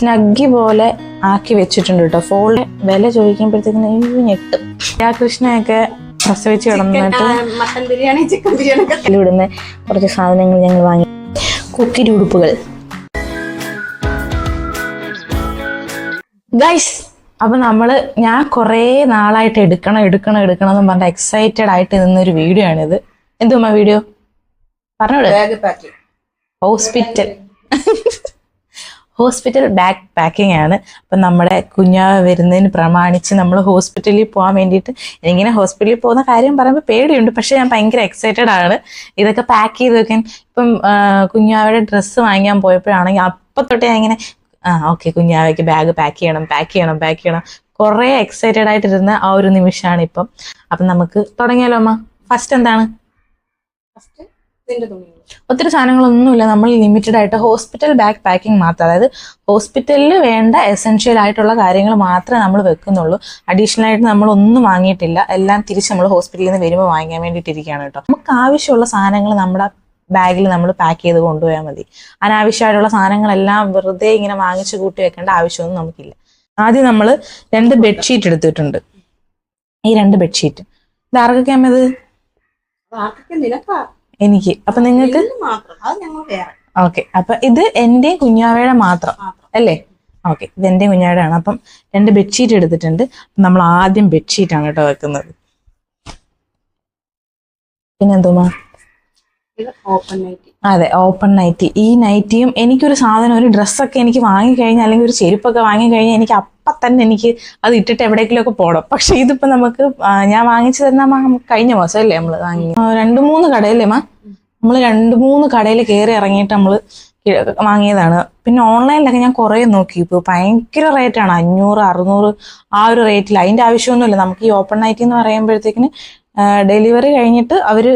സ്നഗ്ഗി പോലെ ആക്കി വെച്ചിട്ടുണ്ട് കേട്ടോ. ഫോൾഡ് വില ചോദിക്കുമ്പോഴത്തേക്കും ഞെട്ടും. കൃഷ്ണയൊക്കെ പ്രസവിച്ച് കിടന്നിട്ട് മട്ടൻ ബിരിയാണി, ചിക്കൻ ബിരിയാണി ഇവിടുന്ന് കുറച്ച് സാധനങ്ങൾ ഞങ്ങൾ വാങ്ങി. കുക്കിരി ഉടുപ്പുകൾ ഗൈസ്. അപ്പൊ ഞാൻ കുറേ നാളായിട്ട് എടുക്കണം എന്ന് പറഞ്ഞ എക്സൈറ്റഡ് ആയിട്ട് നിന്നൊരു വീഡിയോ ആണിത്. എന്തുമ്മ വീഡിയോ പറഞ്ഞോളൂ. ഹോസ്പിറ്റൽ ബാഗ് പാക്കിംഗ് ആണ്. അപ്പം നമ്മുടെ കുഞ്ഞാവ വരുന്നതിന് പ്രമാണിച്ച് നമ്മൾ ഹോസ്പിറ്റലിൽ പോകാൻ വേണ്ടിയിട്ട്, എനിക്കിങ്ങനെ ഹോസ്പിറ്റലിൽ പോകുന്ന കാര്യം പറയുമ്പോൾ പേടിയുണ്ട്, പക്ഷെ ഞാൻ ഭയങ്കര എക്സൈറ്റഡ് ആണ് ഇതൊക്കെ പാക്ക് ചെയ്ത് വെക്കാൻ. ഇപ്പം കുഞ്ഞാവയുടെ ഡ്രസ്സ് വാങ്ങിക്കാൻ പോയപ്പോഴാണെങ്കിൽ അപ്പം തൊട്ടേ ഞാൻ ഇങ്ങനെ ഓക്കെ കുഞ്ഞാവയ്ക്ക് ബാഗ് പാക്ക് ചെയ്യണം കുറേ എക്സൈറ്റഡ് ആയിട്ടിരുന്ന ആ ഒരു നിമിഷമാണ് ഇപ്പം. അപ്പം നമുക്ക് തുടങ്ങിയാലോ അമ്മ? ഫസ്റ്റ് എന്താണ്? ഒത്തിരി സാധനങ്ങളൊന്നുമില്ല, നമ്മൾ ലിമിറ്റഡ് ആയിട്ട് ഹോസ്പിറ്റൽ ബാഗ് പാക്കിംഗ് മാത്രം, അതായത് ഹോസ്പിറ്റലിൽ വേണ്ട എസെൻഷ്യൽ ആയിട്ടുള്ള കാര്യങ്ങൾ മാത്രമേ നമ്മൾ വെക്കുന്നുള്ളൂ. അഡീഷണൽ ആയിട്ട് നമ്മളൊന്നും വാങ്ങിയിട്ടില്ല. എല്ലാം തിരിച്ച് നമ്മൾ ഹോസ്പിറ്റലിൽ നിന്ന് വരുമ്പോൾ വാങ്ങിക്കാൻ വേണ്ടിയിട്ടിരിക്കുകയാണ് കേട്ടോ. നമുക്ക് ആവശ്യമുള്ള സാധനങ്ങൾ നമ്മുടെ ബാഗിൽ നമ്മൾ പാക്ക് ചെയ്ത് കൊണ്ടുപോയാൽ മതി. അനാവശ്യമായിട്ടുള്ള സാധനങ്ങളെല്ലാം വെറുതെ ഇങ്ങനെ വാങ്ങിച്ച് കൂട്ടി വെക്കേണ്ട ആവശ്യമൊന്നും നമുക്കില്ല. ആദ്യം നമ്മൾ 2 ബെഡ്ഷീറ്റ് എടുത്തിട്ടുണ്ട്. ഈ 2 ബെഡ്ഷീറ്റ് ഇത് ആർക്കൊക്കെ അമ്മത്? എനിക്ക്. അപ്പൊ നിങ്ങൾക്ക് ഓക്കെ. അപ്പൊ ഇത് എന്റെ കുഞ്ഞാവയുടെ മാത്രം അല്ലേ? ഓക്കെ, ഇത് എന്റെ കുഞ്ഞാവയുടെ ആണ്. അപ്പം 2 ബെഡ്ഷീറ്റ് എടുത്തിട്ടുണ്ട്. നമ്മൾ ആദ്യം ബെഡ്ഷീറ്റ് ആണ് കേട്ടോ വെക്കുന്നത്. പിന്നെന്തോമാ? അതെ, ഓപ്പൺ നൈറ്റി. ഈ നൈറ്റിയും എനിക്കൊരു സാധനം, ഒരു ഡ്രസ്സൊക്കെ എനിക്ക് വാങ്ങിക്കഴിഞ്ഞാൽ അല്ലെങ്കിൽ ഒരു ചെരുപ്പൊക്കെ വാങ്ങിക്കഴിഞ്ഞാൽ എനിക്ക് അപ്പം തന്നെ എനിക്ക് അത് ഇട്ടിട്ട് എവിടേക്കെങ്കിലും ഒക്കെ പോകണം. പക്ഷെ ഇതിപ്പോ നമുക്ക് ഞാൻ വാങ്ങിച്ചു തരുന്ന കഴിഞ്ഞ മാസം അല്ലേ നമ്മൾ വാങ്ങി 2-3 കടയില്ലേ നമ്മൾ 2-3 കടയിൽ കയറി ഇറങ്ങിയിട്ട് നമ്മൾ വാങ്ങിയതാണ്. പിന്നെ ഓൺലൈനിലൊക്കെ ഞാൻ കുറേ നോക്കി. ഇപ്പോൾ ഭയങ്കര റേറ്റാണ്, 500-600 ആ ഒരു റേറ്റിൽ. അതിന്റെ ആവശ്യമൊന്നുമില്ല. നമുക്ക് ഈ ഓപ്പൺ നൈറ്റി എന്ന് പറയുമ്പോഴത്തേക്കിന് ഡെലിവറി കഴിഞ്ഞിട്ട് അവർ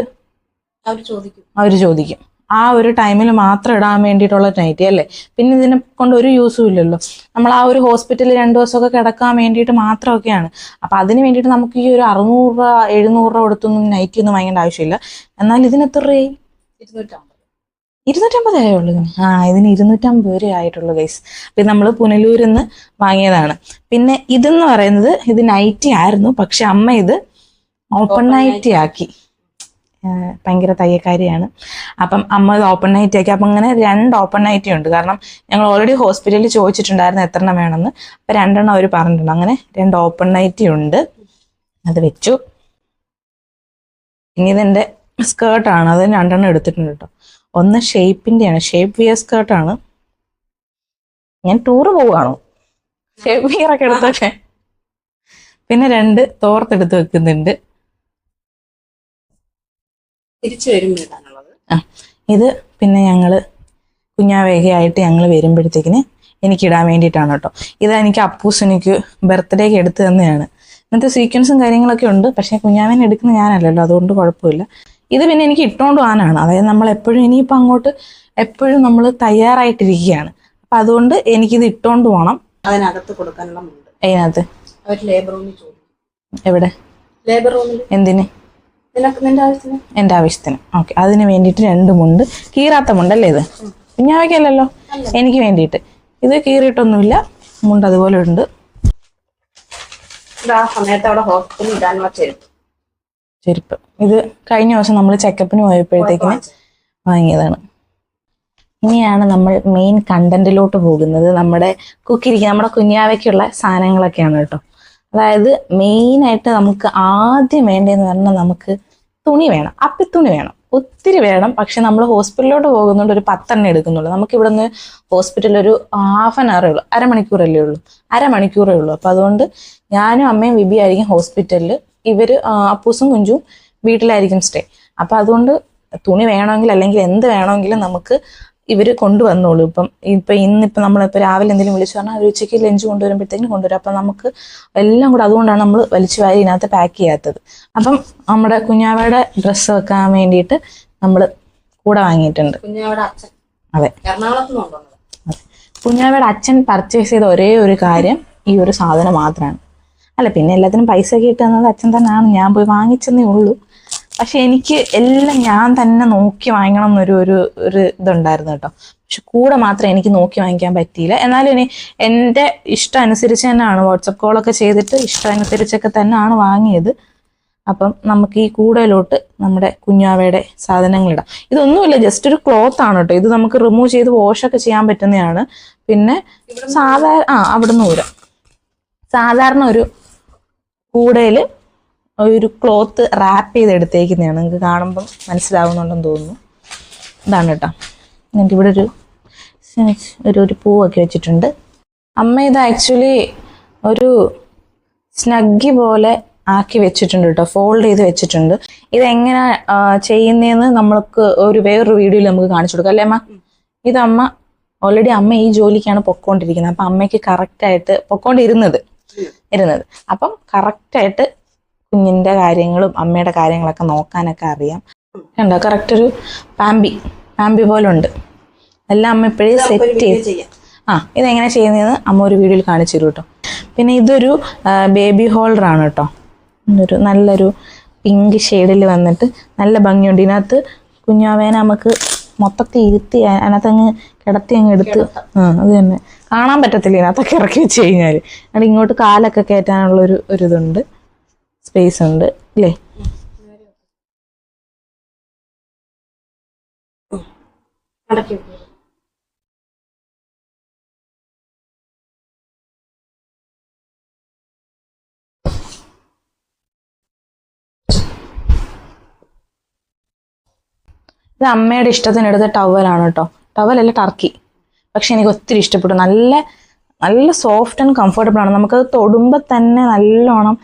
ചോദിക്കും ആ ഒരു ടൈമിൽ മാത്രം ഇടാൻ വേണ്ടിയിട്ടുള്ള നൈറ്റി അല്ലേ. പിന്നെ ഇതിനെ കൊണ്ട് ഒരു യൂസും ഇല്ലല്ലോ. നമ്മൾ ആ ഒരു ഹോസ്പിറ്റലിൽ 2 ദിവസമൊക്കെ കിടക്കാൻ വേണ്ടിയിട്ട് മാത്രമൊക്കെയാണ്. അപ്പം അതിന് വേണ്ടിയിട്ട് നമുക്ക് ഈ ഒരു 600-700 രൂപ കൊടുത്തൊന്നും നൈറ്റി ഒന്നും വാങ്ങേണ്ട ആവശ്യമില്ല. എന്നാൽ ഇതിന് എത്ര രൂപയായി? 250 ആയുള്ളൂ ഇതിന്. ഇതിന് 250 രൂപ ആയിട്ടുള്ളൂ ഗൈസ്. അപ്പം നമ്മൾ പുനലൂരിൽ നിന്ന് വാങ്ങിയതാണ്. പിന്നെ ഇതെന്ന് പറയുന്നത് ഇത് നൈറ്റി ആയിരുന്നു, പക്ഷെ അമ്മ ഇത് ഓപ്പൺ നൈറ്റി ആക്കി. ഭയങ്കര തയ്യക്കാരിയാണ്. അപ്പം അമ്മ ഇത് ഓപ്പൺ നൈറ്റി ആക്കി. അപ്പം അങ്ങനെ 2 ഓപ്പൺ നൈറ്റി ഉണ്ട്. കാരണം ഞങ്ങൾ ഓൾറെഡി ഹോസ്പിറ്റലിൽ ചോദിച്ചിട്ടുണ്ടായിരുന്നു എത്ര എണ്ണം വേണമെന്ന്. അപ്പം 2 എണ്ണം അവർ പറഞ്ഞിട്ടുണ്ട്. അങ്ങനെ 2 ഓപ്പൺ നൈറ്റി ഉണ്ട്, അത് വെച്ചു. ഇനി ഇതെൻ്റെ സ്കേർട്ടാണ്, അത് 2 എണ്ണം എടുത്തിട്ടുണ്ട് കേട്ടോ. ഒന്ന് ഷേപ്പിൻ്റെയാണ്, ഷേപ്പ് വിയർ സ്കേർട്ടാണ്. ഞാൻ ടൂറ് പോവുകയാണോ? ഷേപ്പ് വിയർ ഒക്കെ എടുത്തൊക്കെ. പിന്നെ 2 തോർത്തെടുത്ത് വെക്കുന്നുണ്ട്. ഇത് പിന്നെ ഞങ്ങള് കുഞ്ഞാവേഗയായിട്ട് ഞങ്ങൾ വരുമ്പോഴത്തേക്കിന് എനിക്കിടാൻ വേണ്ടിയിട്ടാണ് കേട്ടോ. ഇത് എനിക്ക് അപ്പൂസിനിക്ക് ബർത്ത്ഡേക്ക് എടുത്തു തന്നെയാണ്. ഇങ്ങനത്തെ സീക്വൻസും കാര്യങ്ങളൊക്കെ ഉണ്ട്, പക്ഷെ കുഞ്ഞാവേനെ എടുക്കുന്ന ഞാനല്ലല്ലോ, അതുകൊണ്ട് കുഴപ്പമില്ല. ഇത് പിന്നെ എനിക്ക് ഇട്ടോണ്ട് പോകാനാണ്. അതായത് നമ്മൾ എപ്പോഴും ഇനിയിപ്പോൾ അങ്ങോട്ട് എപ്പോഴും നമ്മൾ തയ്യാറായിട്ടിരിക്കുകയാണ്. അപ്പം അതുകൊണ്ട് എനിക്കിത് ഇട്ടോണ്ട് പോകണം. അതിനകത്ത് കൊടുക്കാനുള്ള അതിനകത്ത് എവിടെ? ലേബർ റൂമിൽ. എന്തിന്? എൻ്റെ ആവശ്യത്തിന്. ഓക്കെ, അതിന് വേണ്ടിയിട്ട് 2 മുണ്ട്. കീറാത്ത മുണ്ടല്ലേ ഇത്? കുഞ്ഞാവയ്ക്കല്ലല്ലോ, എനിക്ക് വേണ്ടിയിട്ട്. ഇത് കീറിയിട്ടൊന്നുമില്ല, മുണ്ട് അതുപോലെ ഉണ്ട്. ചെരുപ്പ് ഇത് കഴിഞ്ഞ ദിവസം നമ്മൾ ചെക്കപ്പിന് പോയപ്പോഴത്തേക്കിന് വാങ്ങിയതാണ്. ഇനിയാണ് നമ്മൾ മെയിൻ കണ്ടന്റിലോട്ട് പോകുന്നത്. നമ്മുടെ നമ്മുടെ കുഞ്ഞാവയ്ക്കുള്ള സാധനങ്ങളൊക്കെയാണ് കേട്ടോ. അതായത് മെയിനായിട്ട് നമുക്ക് ആദ്യം വേണ്ടതെന്ന് പറഞ്ഞാൽ നമുക്ക് തുണി വേണം, അപ്പിത്തുണി വേണം. ഒത്തിരി വേണം, പക്ഷെ നമ്മൾ ഹോസ്പിറ്റലിലോട്ട് പോകുന്നുണ്ട് ഒരു 10 എണ്ണം എടുക്കുന്നുള്ളൂ. നമുക്ക് ഇവിടെ നിന്ന് ഹോസ്പിറ്റലിൽ ഒരു ഹാഫ് ആൻ അവറേ ഉള്ളൂ, അരമണിക്കൂറേ ഉള്ളൂ. അപ്പം അതുകൊണ്ട് ഞാനും അമ്മയും വിബി ആയിരിക്കും ഹോസ്പിറ്റലിൽ, ഇവര് അപ്പൂസും കുഞ്ചും വീട്ടിലായിരിക്കും സ്റ്റേ. അപ്പം അതുകൊണ്ട് തുണി വേണമെങ്കിൽ അല്ലെങ്കിൽ എന്ത് വേണമെങ്കിലും നമുക്ക് ഇവർ കൊണ്ടുവന്നോളൂ. ഇന്നിപ്പോൾ നമ്മളിപ്പോൾ രാവിലെ എന്തെങ്കിലും വിളിച്ചു പറഞ്ഞാൽ അവർ ഉച്ചയ്ക്ക് ലഞ്ച് കൊണ്ടുവരുമ്പോഴത്തേക്കും കൊണ്ടുവരും. അപ്പം നമുക്ക് എല്ലാം കൂടെ അതുകൊണ്ടാണ് നമ്മൾ വലിച്ചു വാരി ഇതിനകത്ത് പാക്ക് ചെയ്യാത്തത്. അപ്പം നമ്മുടെ കുഞ്ഞാവയുടെ ഡ്രസ്സ് വെക്കാൻ വേണ്ടിയിട്ട് നമ്മൾ കൂടെ വാങ്ങിയിട്ടുണ്ട്. അതെ, കുഞ്ഞാവയുടെ അച്ഛൻ പർച്ചേസ് ചെയ്ത ഒരേ ഒരു കാര്യം ഈ ഒരു സാധനം മാത്രമാണ്. അല്ല, പിന്നെ എല്ലാത്തിനും പൈസ ഒക്കെ ഇട്ട് തന്നത് അച്ഛൻ തന്നെയാണ്. ഞാൻ പോയി വാങ്ങിച്ചെന്നേ ഉള്ളൂ. പക്ഷെ എനിക്ക് എല്ലാം ഞാൻ തന്നെ നോക്കി വാങ്ങണം എന്നൊരു ഇതുണ്ടായിരുന്നു കേട്ടോ. പക്ഷെ കൂടെ മാത്രം എനിക്ക് നോക്കി വാങ്ങിക്കാൻ പറ്റിയില്ല. എന്നാലും ഇനി എൻ്റെ ഇഷ്ടം അനുസരിച്ച് തന്നെയാണ് വാട്സപ്പ് കോളൊക്കെ ചെയ്തിട്ട് ഇഷ്ടം അനുസരിച്ചൊക്കെ തന്നെയാണ് വാങ്ങിയത്. അപ്പം നമുക്ക് ഈ കൂടയിലോട്ട് നമ്മുടെ കുഞ്ഞാവയുടെ സാധനങ്ങളിടാം. ഇതൊന്നുമില്ല, ജസ്റ്റ് ഒരു ക്ലോത്ത് ആണ് കേട്ടോ. ഇത് നമുക്ക് റിമൂവ് ചെയ്ത് വാഷൊക്കെ ചെയ്യാൻ പറ്റുന്നതാണ്. പിന്നെ അവിടുന്ന് ഊരാം. സാധാരണ ഒരു കൂടയിൽ ഒരു ക്ലോത്ത് റാപ്പ് ചെയ്ത് എടുത്തേക്കുന്നതാണ്. നിങ്ങൾക്ക് കാണുമ്പം മനസ്സിലാവുന്നുണ്ടെന്ന് തോന്നുന്നു. ഇതാണ് കേട്ടോ. എന്നിട്ട് ഇവിടെ ഒരു പൂവൊക്കെ വെച്ചിട്ടുണ്ട്. അമ്മ ഇത് ആക്ച്വലി ഒരു സ്നഗ്ഗി പോലെ ആക്കി വെച്ചിട്ടുണ്ട് കേട്ടോ, ഫോൾഡ് ചെയ്ത് വെച്ചിട്ടുണ്ട്. ഇതെങ്ങനെ ചെയ്യുന്നതെന്ന് നമ്മൾക്ക് വേറൊരു വീഡിയോയിൽ നമുക്ക് കാണിച്ചു കൊടുക്കാം അല്ലേ അമ്മ? ഇത് ഓൾറെഡി അമ്മ ഈ ജോലിക്കാണ് പൊക്കോണ്ടിരിക്കുന്നത്. അപ്പം അമ്മയ്ക്ക് കറക്റ്റായിട്ട് പൊക്കോണ്ടിരുന്നത്. അപ്പം കറക്റ്റായിട്ട് കുഞ്ഞിൻ്റെ കാര്യങ്ങളും അമ്മയുടെ കാര്യങ്ങളൊക്കെ നോക്കാനൊക്കെ അറിയാം. കണ്ടോ, കറക്റ്റ് ഒരു പാമ്പി പോലെ ഉണ്ട്. എല്ലാം അമ്മ ഇപ്പോഴേ സെറ്റ് ചെയ്ത് ഇതെങ്ങനെ ചെയ്യുന്നതെന്ന് അമ്മ ഒരു വീഡിയോയിൽ കാണിച്ചു തരും കേട്ടോ. പിന്നെ ഇതൊരു ബേബി ഹോൾഡർ ആണ് കേട്ടോ. നല്ലൊരു പിങ്ക് ഷെയ്ഡിൽ വന്നിട്ട് നല്ല ഭംഗിയുണ്ട്. ഇതിനകത്ത് കുഞ്ഞാവേനെ നമുക്ക് മൊത്തത്തിൽ ഇരുത്തി അതിനകത്ത് അങ്ങ് കിടത്തി അങ്ങ് എടുത്ത് അത് തന്നെ കാണാൻ പറ്റത്തില്ല ഇതിനകത്തൊക്കെ ഇറക്കി വെച്ച് കഴിഞ്ഞാൽ. അവിടെ ഇങ്ങോട്ട് കാലൊക്കെ കയറ്റാനുള്ള ഒരു ഇതുണ്ട്, സ്പേസ് ഉണ്ട് അല്ലേ? ഇത് അമ്മയുടെ ഇഷ്ടത്തിനെടുത്ത ടവലാണ് കേട്ടോ. ടവലല്ല, ടർക്കി. പക്ഷെ എനിക്ക് ഒത്തിരി ഇഷ്ടപ്പെട്ടു. നല്ല സോഫ്റ്റ് ആൻഡ് കംഫർട്ടബിൾ ആണ്. നമുക്കത് തൊടുമ്പോൾ തന്നെ നല്ലോണം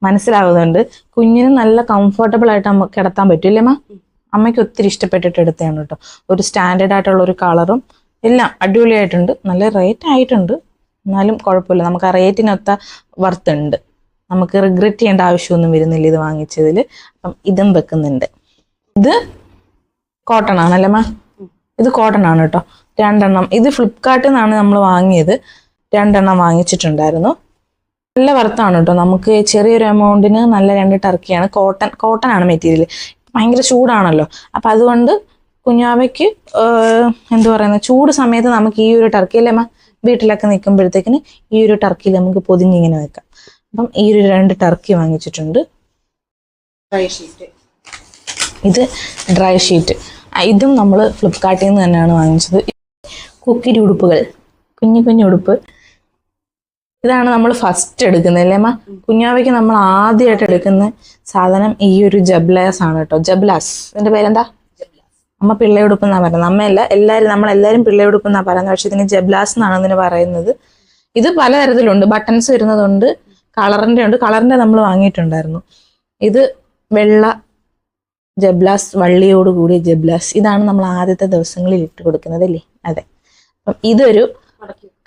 മനസ്സിലാവുന്നുണ്ട്. കുഞ്ഞിന് നല്ല കംഫർട്ടബിൾ ആയിട്ട് നമുക്ക് കിടത്താൻ പറ്റില്ലേ അമ്മ? അമ്മയ്ക്ക് ഒത്തിരി ഇഷ്ടപ്പെട്ടിട്ട് എടുത്തതാണ് കേട്ടോ. ഒരു സ്റ്റാൻഡേർഡ് ആയിട്ടുള്ള ഒരു കളറും എല്ലാം അടിപൊളിയായിട്ടുണ്ട്. നല്ല റേറ്റ് ആയിട്ടുണ്ട്, എന്നാലും കുഴപ്പമില്ല. നമുക്ക് ആ റേറ്റിനൊത്ത വർത്ത് ഉണ്ട്. നമുക്ക് റിഗ്രറ്റ് ചെയ്യേണ്ട ആവശ്യമൊന്നും വരുന്നില്ല ഇത് വാങ്ങിച്ചതിൽ. അപ്പം ഇതും വെക്കുന്നുണ്ട്. ഇത് കോട്ടൺ ആണല്ലേ അമ്മ? ഇത് കോട്ടൺ ആണ് കേട്ടോ. 2 എണ്ണം. ഇത് ഫ്ലിപ്കാർട്ടിൽ നിന്നാണ് നമ്മൾ വാങ്ങിയത്. 2 എണ്ണം വാങ്ങിച്ചിട്ടുണ്ടായിരുന്നു. നല്ല വർത്താണ് കേട്ടോ. നമുക്ക് ചെറിയൊരു എമൗണ്ടിന് നല്ല 2 ടർക്കിയാണ്. കോട്ടൺ ആണ് മെറ്റീരിയൽ. ഭയങ്കര ചൂടാണല്ലോ. അപ്പം അതുകൊണ്ട് കുഞ്ഞാവയ്ക്ക് എന്താ പറയുന്നത്, ചൂട് സമയത്ത് നമുക്ക് ഈ ഒരു ടർക്കി അല്ലേ അമ്മ, വീട്ടിലൊക്കെ നിൽക്കുമ്പോഴത്തേക്കിന് ഈ ഒരു ടർക്കിയിൽ നമുക്ക് പൊതിഞ്ഞിങ്ങനെ വെക്കാം. അപ്പം ഈ ഒരു 2 ടർക്കി വാങ്ങിച്ചിട്ടുണ്ട്. ഇത് ഡ്രൈ ഷീറ്റ്. ഇതും നമ്മൾ ഫ്ലിപ്കാർട്ടിൽ നിന്ന് തന്നെയാണ് വാങ്ങിച്ചത്. കുക്കിരി ഉടുപ്പുകൾ, കുഞ്ഞു ഉടുപ്പ്. ഇതാണ് നമ്മൾ ഫസ്റ്റ് എടുക്കുന്നത് അല്ലേ അമ്മ? കുഞ്ഞാവയ്ക്ക് നമ്മൾ ആദ്യമായിട്ട് എടുക്കുന്ന സാധനം ഈ ഒരു ജബ്ലാസ് ആണ് കേട്ടോ. ജബ്ലാസ്, ഇതിന്റെ പേരെന്താ? അമ്മ പിള്ളയുടുപ്പ് എന്നാ പറയുന്നത്. അമ്മയല്ല, നമ്മളെല്ലാവരും പിള്ളയുടുപ്പ് എന്നാ പറയുന്നത്. പക്ഷെ ഇതിന് ജബ്ലാസ് എന്നാണ് ഇതിന് പറയുന്നത്. ഇത് പലതരത്തിലുണ്ട്. ബട്ടൺസ് വരുന്നതുണ്ട്, കളറിന്റെ ഉണ്ട്. കളറിന്റെ നമ്മൾ വാങ്ങിയിട്ടുണ്ടായിരുന്നു. ഇത് വെള്ള ജബ്ലാസ്, വള്ളിയോട് കൂടിയ ജബ്ലാസ്. ഇതാണ് നമ്മൾ ആദ്യത്തെ ദിവസങ്ങളിൽ ഇട്ട് കൊടുക്കുന്നത് അല്ലേ? അതെ. അപ്പം ഇതൊരു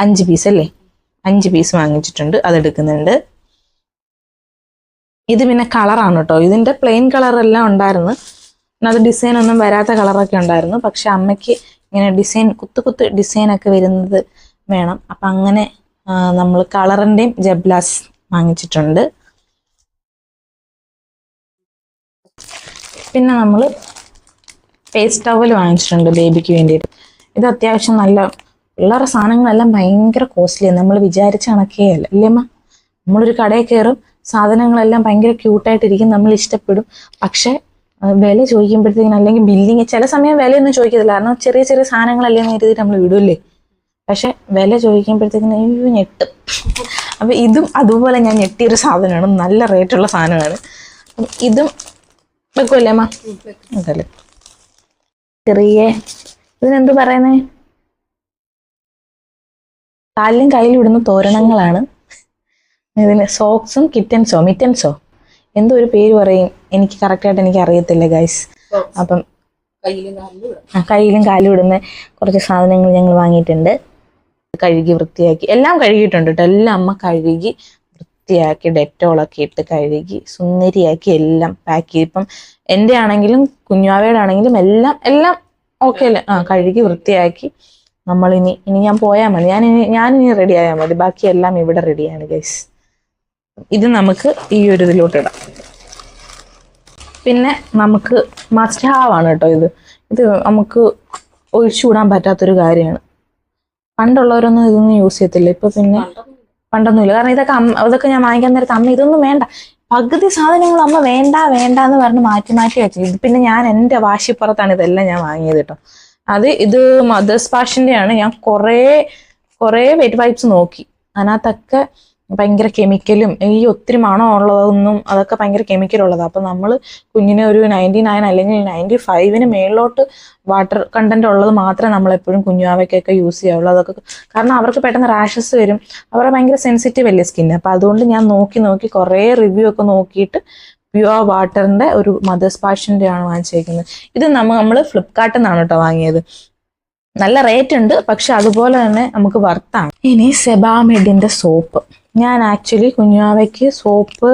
5 പീസ് അല്ലേ? 5 പീസ് വാങ്ങിച്ചിട്ടുണ്ട്, അതെടുക്കുന്നുണ്ട്. ഇത് പിന്നെ കളറാണ് കേട്ടോ. ഇതിന്റെ പ്ലെയിൻ കളറെല്ലാം ഉണ്ടായിരുന്നു. അത് ഡിസൈൻ ഒന്നും വരാത്ത കളറൊക്കെ ഉണ്ടായിരുന്നു. പക്ഷെ അമ്മയ്ക്ക് ഇങ്ങനെ ഡിസൈൻ കുത്ത് ഡിസൈനൊക്കെ വരുന്നത് വേണം. അപ്പം അങ്ങനെ നമ്മൾ കളറിന്റെയും ജബ്ലാസ് വാങ്ങിച്ചിട്ടുണ്ട്. പിന്നെ നമ്മൾ ഫേസ് ടവൽ വാങ്ങിച്ചിട്ടുണ്ട് ബേബിക്ക് വേണ്ടിയിട്ട്. ഇത് അത്യാവശ്യം നല്ല പിള്ളേരുടെ സാധനങ്ങളെല്ലാം ഭയങ്കര കോസ്റ്റ്ലിയാണ്. നമ്മൾ വിചാരിച്ച കണക്കേയല്ല അല്ലേ അമ്മ? നമ്മളൊരു കടയിൽ കയറും, സാധനങ്ങളെല്ലാം ഭയങ്കര ക്യൂട്ടായിട്ടിരിക്കും, നമ്മൾ ഇഷ്ടപ്പെടും. പക്ഷെ വില ചോദിക്കുമ്പോഴത്തേക്കിനും അല്ലെങ്കിൽ ബില്ലിങ് ചില സമയം വിലയൊന്നും ചോദിക്കത്തില്ല. കാരണം ചെറിയ സാധനങ്ങളല്ലേ എന്ന് കരുതിയിട്ട് നമ്മൾ വിടൂല്ലേ. പക്ഷെ വില ചോദിക്കുമ്പോഴത്തേക്കിനും അയ്യോ ഞെട്ടും. അപ്പം ഇതും അതുപോലെ ഞാൻ ഞെട്ടിയൊരു സാധനമാണ്. നല്ല റേറ്റുള്ള സാധനമാണ്. ഇതും വെക്കുമല്ലേ അമ്മ? അതല്ലേ ചെറിയ ഇതിനെന്ത് പറയുന്നേ, കാലിലും കയ്യിലും ഇടുന്ന തോരണങ്ങളാണ്. ഇതിന് സോക്സും മിറ്റൻസോ എന്തോ ഒരു പേര് പറയും. എനിക്ക് കറക്റ്റായിട്ട് എനിക്ക് അറിയത്തില്ല ഗൈസ്. അപ്പം കയ്യിലും കാലും ഇടുന്ന കുറച്ച് സാധനങ്ങൾ ഞങ്ങൾ വാങ്ങിയിട്ടുണ്ട്. കഴുകി വൃത്തിയാക്കി എല്ലാം കഴുകിയിട്ടുണ്ട് കേട്ടോ. എല്ലാം അമ്മ കഴുകി വൃത്തിയാക്കി ഡെറ്റോളൊക്കെ ഇട്ട് കഴുകി സുന്ദരിയാക്കി എല്ലാം പാക്ക് ചെയ്ത്. ഇപ്പം എൻ്റെ ആണെങ്കിലും കുഞ്ഞാവയുടെ ആണെങ്കിലും എല്ലാം ഓക്കെ അല്ലേ? കഴുകി വൃത്തിയാക്കി നമ്മളിനി ഞാൻ പോയാൽ മതി. ഞാനിനി റെഡി ആയാൽ മതി. ബാക്കി എല്ലാം ഇവിടെ റെഡിയാണ് ഗൈസ്. ഇത് നമുക്ക് ഈ ഒരു ഇതിലോട്ട് ഇടാം. പിന്നെ നമുക്ക് മസ്റ്റ് ഹാവ് ആണ് കേട്ടോ ഇത് നമുക്ക് ഒഴിച്ചുകൂടാൻ പറ്റാത്തൊരു കാര്യമാണ്. പണ്ടുള്ളവരൊന്നും ഇതൊന്നും യൂസ് ചെയ്യത്തില്ല. ഇപ്പൊ പിന്നെ പണ്ടൊന്നുമില്ല. കാരണം ഇതൊക്കെ ഞാൻ വാങ്ങിക്കാൻ നേരത്തെ അമ്മ ഇതൊന്നും വേണ്ട, പകുതി സാധനങ്ങൾ അമ്മ വേണ്ട വേണ്ട എന്ന് പറഞ്ഞ് മാറ്റി മാറ്റി വെച്ചു. ഇത് പിന്നെ ഞാൻ എൻ്റെ വാശിപ്പുറത്താണ് ഇതെല്ലാം ഞാൻ വാങ്ങിയത് കേട്ടോ. ഇത് മദേഴ്സ് പാഷൻ്റെ ആണ്. ഞാൻ കുറേ വെറ്റ് വൈപ്സ് നോക്കി, അതിനകത്തൊക്കെ ഭയങ്കര കെമിക്കലും ഈ ഒത്തിരി മണമുള്ളതൊന്നും അതൊക്കെ ഭയങ്കര കെമിക്കലുള്ളതാണ്. അപ്പം നമ്മൾ കുഞ്ഞിന് ഒരു 99 അല്ലെങ്കിൽ 95 മേളിലോട്ട് വാട്ടർ കണ്ടന്റ് ഉള്ളത് മാത്രമേ നമ്മളെപ്പോഴും കുഞ്ഞുവാവയ്ക്കൊക്കെ യൂസ് ചെയ്യാവുള്ളൂ. അതൊക്കെ കാരണം അവർക്ക് പെട്ടെന്ന് റാഷസ് വരും, അവരുടെ ഭയങ്കര സെൻസിറ്റീവ് അല്ലേ സ്കിന്ന്. അപ്പം അതുകൊണ്ട് ഞാൻ നോക്കി കുറേ റിവ്യൂ ഒക്കെ നോക്കിയിട്ട് പ്യുവർ വാട്ടറിൻ്റെ ഒരു മദേഴ്സ് പാഷൻ്റെ ആണ് വാങ്ങിച്ചേക്കുന്നത്. ഇത് നമ്മൾ ഫ്ലിപ്കാർട്ടിൽ നിന്നാണ് കേട്ടോ വാങ്ങിയത്. നല്ല റേറ്റ് ഉണ്ട്, പക്ഷെ അതുപോലെ തന്നെ നമുക്ക് വർത്താണ്. ഇനി സെബാമെഡിൻ്റെ സോപ്പ്. ഞാൻ ആക്ച്വലി കുഞ്ഞാവയ്ക്ക് സോപ്പ്,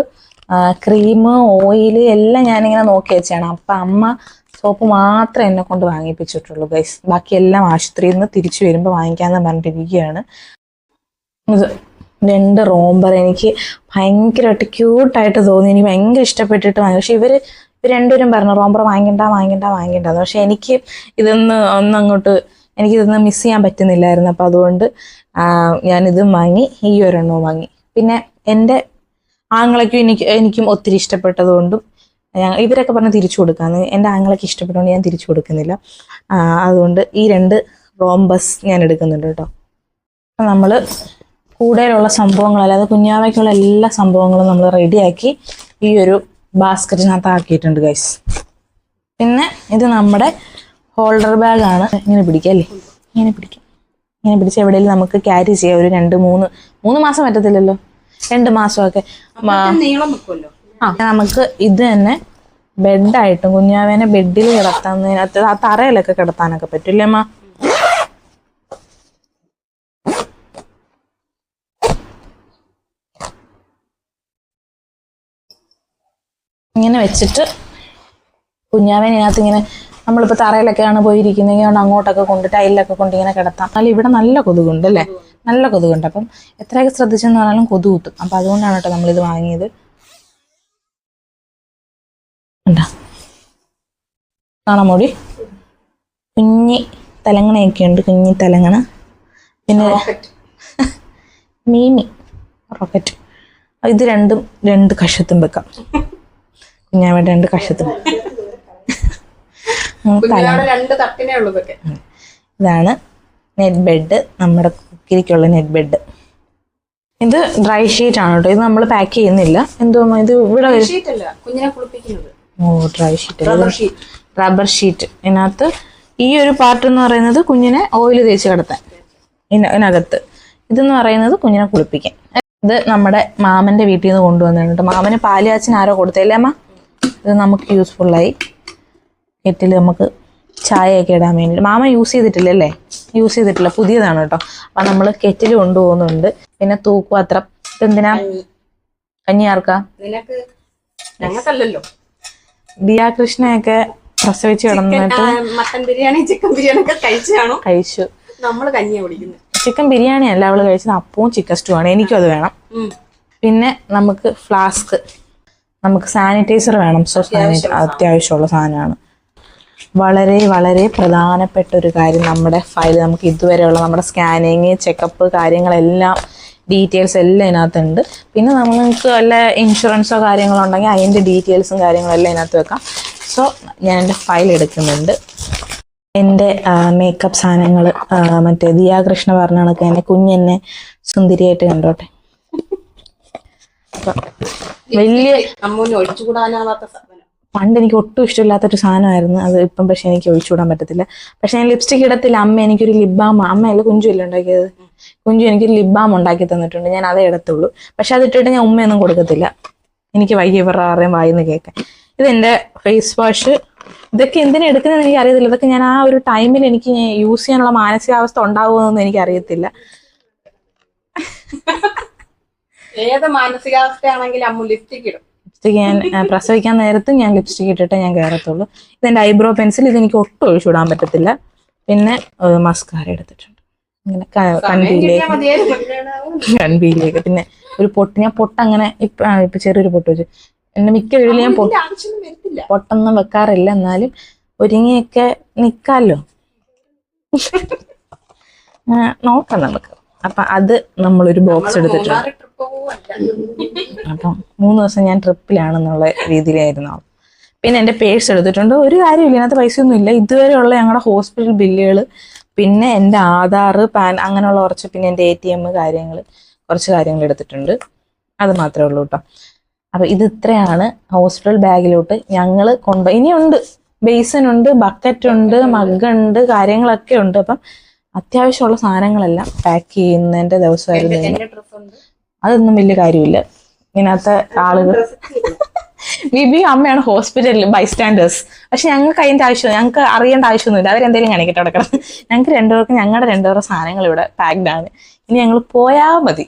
ക്രീം, ഓയിൽ എല്ലാം ഞാനിങ്ങനെ നോക്കി വെച്ചാണ്. അപ്പം അമ്മ സോപ്പ് മാത്രമേ എന്നെ കൊണ്ട് വാങ്ങിപ്പിച്ചിട്ടുള്ളൂ ഗൈസ്. ബാക്കിയെല്ലാം ആശുപത്രിയിൽ നിന്ന് തിരിച്ചു വരുമ്പോൾ വാങ്ങിക്കാമെന്ന് പറഞ്ഞിട്ടിരിക്കുകയാണ്. ഇത് 2 റോംബർ എനിക്ക് ഭയങ്കരമായിട്ട് ക്യൂട്ടായിട്ട് തോന്നി. എനിക്ക് ഭയങ്കര ഇഷ്ടപ്പെട്ടിട്ട് വാങ്ങി. പക്ഷെ ഇവർ രണ്ടുപേരും പറഞ്ഞു റോംബർ വാങ്ങിക്കണ്ട. പക്ഷെ എനിക്ക് ഒന്നങ്ങോട്ട് എനിക്കിതൊന്ന് മിസ് ചെയ്യാൻ പറ്റുന്നില്ലായിരുന്നു. അപ്പം അതുകൊണ്ട് ഞാനിതും വാങ്ങി, ഈ ഒരെണ്ണവും വാങ്ങി. പിന്നെ എൻ്റെ ആങ്ങളയ്ക്കും എനിക്കും ഒത്തിരി ഇഷ്ടപ്പെട്ടതുകൊണ്ടും ഇവരൊക്കെ പറഞ്ഞ് തിരിച്ചു കൊടുക്കാമെന്ന്. എൻ്റെ ആങ്ങളയ്ക്ക് ഇഷ്ടപ്പെട്ടതുകൊണ്ട് ഞാൻ തിരിച്ചു കൊടുക്കുന്നില്ല. അതുകൊണ്ട് ഈ 2 റോംബസ് ഞാൻ എടുക്കുന്നുണ്ട് കേട്ടോ. നമ്മൾ കൂടുതലുള്ള സംഭവങ്ങൾ, അല്ലാതെ കുഞ്ഞാവയ്ക്കുള്ള എല്ലാ സംഭവങ്ങളും നമ്മൾ റെഡിയാക്കി ഈ ഒരു ബാസ്ക്കറ്റിനകത്ത് ആക്കിയിട്ടുണ്ട് ഗൈസ്. പിന്നെ ഇത് നമ്മുടെ ഹോൾഡർ ബാഗാണ്. ഇങ്ങനെ പിടിക്കാം അല്ലേ, ഇങ്ങനെ പിടിച്ച് എവിടെയെങ്കിലും നമുക്ക് ക്യാരി ചെയ്യാം. ഒരു 2-3 മാസം പറ്റത്തില്ലല്ലോ, 2 മാസമൊക്കെ നമുക്ക് ഇത് തന്നെ ബെഡായിട്ടും കുഞ്ഞാവേനെ ബെഡിൽ കിടത്താന്നതിനകത്ത് ആ തറയിലൊക്കെ കിടത്താനൊക്കെ പറ്റില്ലേ അമ്മ? ഇങ്ങനെ വെച്ചിട്ട് കുഞ്ഞാവേനകത്ത് ഇങ്ങനെ നമ്മളിപ്പോൾ തറയിലൊക്കെയാണ് പോയിരിക്കുന്നതെങ്കിൽ അതുകൊണ്ട് അങ്ങോട്ടൊക്കെ കൊണ്ട് ടൈലിലൊക്കെ കൊണ്ട് ഇങ്ങനെ കിടത്താം. എന്നാലും ഇവിടെ നല്ല കൊതുകുണ്ട് അല്ലേ, നല്ല കൊതുകുണ്ട്. അപ്പം എത്രയൊക്കെ ശ്രദ്ധിച്ചെന്ന് പറഞ്ഞാലും കൊതുക് കുത്തും. അപ്പം അതുകൊണ്ടാണ് കേട്ടോ നമ്മളിത് വാങ്ങിയത്. ഉണ്ടാ കാണാൻ മോടി കുഞ്ഞി തലങ്ങണയൊക്കെ ഉണ്ട്, കുഞ്ഞി തലങ്ങണ. പിന്നെ മീമി റോക്കറ്റ്. ഇത് രണ്ടും 2 കഷത്തും വെക്കാം. കുഞ്ഞാവേണ്ട 2 കഷത്തും. ഇതാണ് നെറ്റ് ബെഡ്, നമ്മുടെ കുക്കിരിക്കുള്ള നെറ്റ് ബെഡ്. ഇത് ഡ്രൈ ഷീറ്റ് ആണ് കേട്ടോ. ഇത് നമ്മൾ പാക്ക് ചെയ്യുന്നില്ല. എന്തോ ഇത് ഇവിടെ ഡ്രൈ ഷീറ്റ്, റബ്ബർ ഷീറ്റ്. ഇതിനകത്ത് ഈ ഒരു പാർട്ട് എന്ന് പറയുന്നത് കുഞ്ഞിനെ ഓയിൽ തേച്ച് കിടത്താൻ, ഇതിനകത്ത് ഇതെന്ന് പറയുന്നത് കുഞ്ഞിനെ കുളിപ്പിക്കാൻ. ഇത് നമ്മുടെ മാമന്റെ വീട്ടിൽ നിന്ന് കൊണ്ടുവന്നിട്ടുണ്ട്. മാമന് പാലുകാച്ചിന് ആരോ കൊടുത്തല്ലേ അമ്മ? ഇത് നമുക്ക് യൂസ്ഫുള്ളായി. കെറ്റിൽ നമുക്ക് ചായയൊക്കെ ഇടാൻ വേണ്ടി. Mama use ചെയ്തിട്ടില്ലല്ലേ? യൂസ് ചെയ്തിട്ടില്ല, പുതിയതാണ് കേട്ടോ. അപ്പം നമ്മൾ കെറ്റിൽ കൊണ്ടുപോകുന്നുണ്ട്. പിന്നെ തൂക്കുപാത്രം. ഇതെന്തിനാ? കഞ്ഞി ആർക്കാ? ദിയാകൃഷ്ണയൊക്കെ പ്രസവിച്ച് കിടന്നിട്ട് മട്ടൻ ബിരിയാണി, ചിക്കൻ ബിരിയാണി ഒക്കെ കഴിച്ചു. നമ്മള് കഞ്ഞിയാ കുടിക്കുന്നത്. ചിക്കൻ ബിരിയാണി അല്ല അവള് കഴിച്ചത്, അപ്പവും ചിക്കൻ സ്റ്റൂ ആണ്. എനിക്കും അത് വേണം. പിന്നെ നമുക്ക് ഫ്ലാസ്ക്, നമുക്ക് സാനിറ്റൈസർ വേണം. സോ അത്യാവശ്യമുള്ള സാധനമാണ്. വളരെ വളരെ പ്രധാനപ്പെട്ട ഒരു കാര്യം, നമ്മുടെ ഫയൽ നമുക്ക് ഇതുവരെയുള്ള നമ്മുടെ സ്കാനിങ്, ചെക്കപ്പ് കാര്യങ്ങളെല്ലാം ഡീറ്റെയിൽസ് എല്ലാം ഇതിനകത്തുണ്ട്. പിന്നെ നമുക്ക് വല്ല ഇൻഷുറൻസോ കാര്യങ്ങളോ ഉണ്ടെങ്കിൽ അതിൻ്റെ ഡീറ്റെയിൽസും കാര്യങ്ങളും എല്ലാം ഇതിനകത്ത് വെക്കാം. സോ ഞാൻ എൻ്റെ ഫയൽ എടുക്കുന്നുണ്ട്. എൻ്റെ മേക്കപ്പ് സാധനങ്ങൾ മറ്റേ ദിയാകൃഷ്ണ പറഞ്ഞ കണക്ക് എന്നെ കുഞ്ഞെന്നെ സുന്ദരിയായിട്ട് കണ്ടോട്ടെ. വലിയ പണ്ട് എനിക്ക് ഒട്ടും ഇഷ്ടമില്ലാത്തൊരു സാധനമായിരുന്നു അത്. ഇപ്പം പക്ഷെ എനിക്ക് ഒഴിച്ചുകൂടാൻ പറ്റത്തില്ല. പക്ഷെ ഞാൻ ലിപ്സ്റ്റിക് ഇടത്തില്ല. അമ്മ എനിക്കൊരു ലിപ് ബാം, അമ്മയല്ല കുഞ്ചുവല്ലേ ഉണ്ടാക്കിയത്, കുഞ്ചു എനിക്കൊരു ലിപ് ബാം ഉണ്ടാക്കി തന്നിട്ടുണ്ട്. ഞാൻ അതേ ഇടത്തുള്ളൂ. പക്ഷെ അതിട്ടിട്ട് ഞാൻ ഉമ്മയൊന്നും കൊടുക്കത്തില്ല. എനിക്ക് വൈകി ഇവരുടെ ആരെയും വായിന്ന് കേൾക്കാൻ. ഇതെൻ്റെ ഫേസ് വാഷ്. ഇതൊക്കെ എന്തിനാ എടുക്കുന്നതെന്ന് എനിക്ക് അറിയത്തില്ല. ഇതൊക്കെ ഞാൻ ആ ഒരു ടൈമിൽ എനിക്ക് യൂസ് ചെയ്യാനുള്ള മാനസികാവസ്ഥ ഉണ്ടാവുമെന്നൊന്നും എനിക്ക് അറിയത്തില്ല. ഏത് മാനസികാവസ്ഥയാണെങ്കിലും അമ്മ ലിപ്സ്റ്റിക് ഇടും. ഞാൻ പ്രസവിക്കാൻ നേരത്ത് ഞാൻ ലിപ്സ്റ്റിക് ഇട്ടിട്ട് ഞാൻ കയറത്തുള്ളൂ. ഇതെൻ്റെ ഐബ്രോ പെൻസിൽ. ഇതെനിക്ക് ഒട്ടും ഒഴിച്ചുവിടാൻ പറ്റത്തില്ല. പിന്നെ മസ്കാര എടുത്തിട്ടുണ്ട്. ഇങ്ങനെ കൺപീലിയൊക്കെ. പിന്നെ ഒരു പൊട്ട്, ഞാൻ പൊട്ടങ്ങനെ ഇപ്പൊ ചെറിയൊരു പൊട്ട് വെച്ചു. എന്റെ മിക്ക വീട്ടിൽ ഞാൻ പൊട്ടൊന്നും വെക്കാറില്ല. എന്നാലും ഒരുങ്ങിയൊക്കെ നിക്കാലോ. നോക്കാം നമുക്ക്. അപ്പം അത് നമ്മളൊരു ബോക്സ് എടുത്തിട്ടുണ്ട്. അപ്പം 3 ദിവസം ഞാൻ ട്രിപ്പിലാണെന്നുള്ള രീതിയിലായിരുന്നു. പിന്നെ എൻ്റെ പേഴ്സ് എടുത്തിട്ടുണ്ട്. ഒരു കാര്യമില്ല, ഇതിനകത്ത് പൈസയൊന്നും ഇല്ല. ഇതുവരെയുള്ള ഞങ്ങളുടെ ഹോസ്പിറ്റൽ ബില്ലുകൾ, പിന്നെ എൻ്റെ ആധാർ, പാൻ, അങ്ങനെയുള്ള കുറച്ച്, പിന്നെ എൻ്റെ ATM കാര്യങ്ങൾ, കുറച്ച് കാര്യങ്ങൾ എടുത്തിട്ടുണ്ട്. അത് മാത്രമേ ഉള്ളൂ കേട്ടോ. അപ്പം ഇത് ഇത്രയാണ് ഹോസ്പിറ്റൽ ബാഗിലോട്ട് ഞങ്ങൾ ഇനിയുണ്ട്. ബേസനുണ്ട്, ബക്കറ്റുണ്ട്, മഗ്ഗുണ്ട്, കാര്യങ്ങളൊക്കെ ഉണ്ട്. അപ്പം അത്യാവശ്യമുള്ള സാധനങ്ങളെല്ലാം പാക്ക് ചെയ്യുന്നതിൻ്റെ ദിവസമായിരുന്നു. അതൊന്നും വലിയ കാര്യമില്ല. ഇതിനകത്ത് ആളുകൾ ബിബിയും അമ്മയാണ് ഹോസ്പിറ്റലിൽ ബൈസ്റ്റാൻഡേഴ്സ്. പക്ഷെ ഞങ്ങൾക്ക് അതിൻ്റെ ആവശ്യം, ഞങ്ങൾക്ക് അറിയേണ്ട ആവശ്യമൊന്നുമില്ല. അവരെന്തെങ്കിലും കാണിക്കട്ടെ കിടക്കണം. ഞങ്ങൾക്ക് രണ്ടുപേർക്കും ഞങ്ങളുടെ രണ്ടുപേരുടെ സാധനങ്ങൾ ഇവിടെ പാക്ഡ് ആണ്. ഇനി ഞങ്ങൾ പോയാൽ മതി,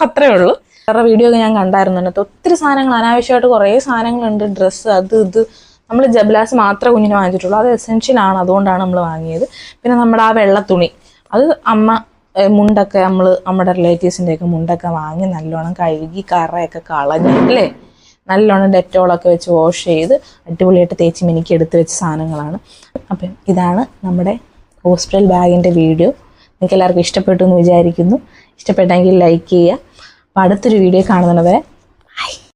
അത്രേ ഉള്ളൂ. വേറെ വീഡിയോ ഒക്കെ ഞാൻ കണ്ടായിരുന്നു. അതിനകത്ത് ഒത്തിരി സാധനങ്ങൾ, അനാവശ്യമായിട്ട് കുറേ സാധനങ്ങളുണ്ട്. ഡ്രസ്സ്, അത് ഇത്. നമ്മൾ ജബ്ലാസ് മാത്രമേ കുഞ്ഞിന് വാങ്ങിച്ചിട്ടുള്ളൂ. അത് എസെൻഷ്യൽ ആണ്, അതുകൊണ്ടാണ് നമ്മൾ വാങ്ങിയത്. പിന്നെ നമ്മുടെ ആ വെള്ള തുണി, അത് അമ്മ മുണ്ടൊക്കെ നമ്മുടെ റിലേറ്റീവ്സിൻ്റെയൊക്കെ മുണ്ടൊക്കെ വാങ്ങി നല്ലോണം കഴുകി കറയൊക്കെ കളഞ്ഞ് അല്ലേ, നല്ലോണം ഡെറ്റോളൊക്കെ വെച്ച് വാഷ് ചെയ്ത് അടിപൊളിയായിട്ട് തേച്ച് മിനുക്കി എടുത്ത് വെച്ച സാധനങ്ങളാണ്. അപ്പം ഇതാണ് നമ്മുടെ ഹോസ്പിറ്റൽ ബാഗിൻ്റെ വീഡിയോ. നിങ്ങൾക്ക് എല്ലാവർക്കും ഇഷ്ടപ്പെട്ടു എന്ന് വിചാരിക്കുന്നു. ഇഷ്ടപ്പെട്ടെങ്കിൽ ലൈക്ക് ചെയ്യുക. അപ്പോൾ അടുത്തൊരു വീഡിയോ കാണുന്നവരെ